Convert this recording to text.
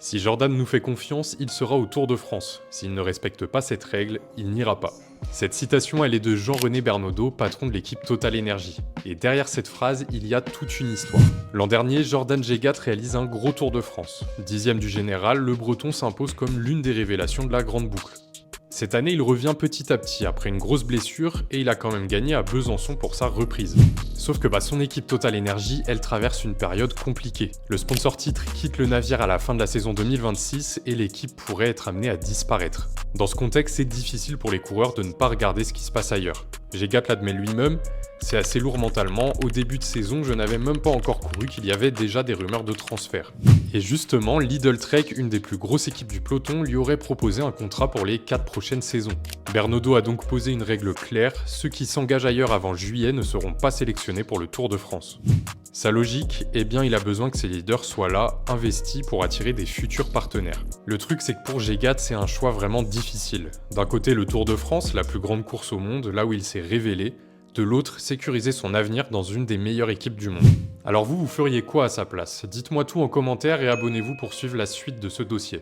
Si Jordan nous fait confiance, il sera au Tour de France. S'il ne respecte pas cette règle, il n'ira pas. Cette citation, elle est de Jean-René Bernaudot, patron de l'équipe Total Energy. Et derrière cette phrase, il y a toute une histoire. L'an dernier, Jordan Gégat réalise un gros Tour de France. 10e du général, le Breton s'impose comme l'une des révélations de la grande boucle. Cette année, il revient petit à petit après une grosse blessure et il a quand même gagné à Besançon pour sa reprise. Sauf que son équipe Total Energy, elle traverse une période compliquée. Le sponsor titre quitte le navire à la fin de la saison 2026 et l'équipe pourrait être amenée à disparaître. Dans ce contexte, c'est difficile pour les coureurs de ne pas regarder ce qui se passe ailleurs. Gégat l'admet lui-même, c'est assez lourd mentalement, au début de saison je n'avais même pas encore couru qu'il y avait déjà des rumeurs de transfert. Et justement, Lidl Trek, une des plus grosses équipes du peloton, lui aurait proposé un contrat pour les 4 prochaines saisons. Bernaudot a donc posé une règle claire, ceux qui s'engagent ailleurs avant juillet ne seront pas sélectionnés pour le Tour de France. Sa logique, eh bien il a besoin que ses leaders soient là, investis pour attirer des futurs partenaires. Le truc c'est que pour Gégat c'est un choix vraiment difficile. D'un côté le Tour de France, la plus grande course au monde, là où il s'est révélé, de l'autre, sécuriser son avenir dans une des meilleures équipes du monde. Alors vous feriez quoi à sa place? Dites-moi tout en commentaire et abonnez-vous pour suivre la suite de ce dossier.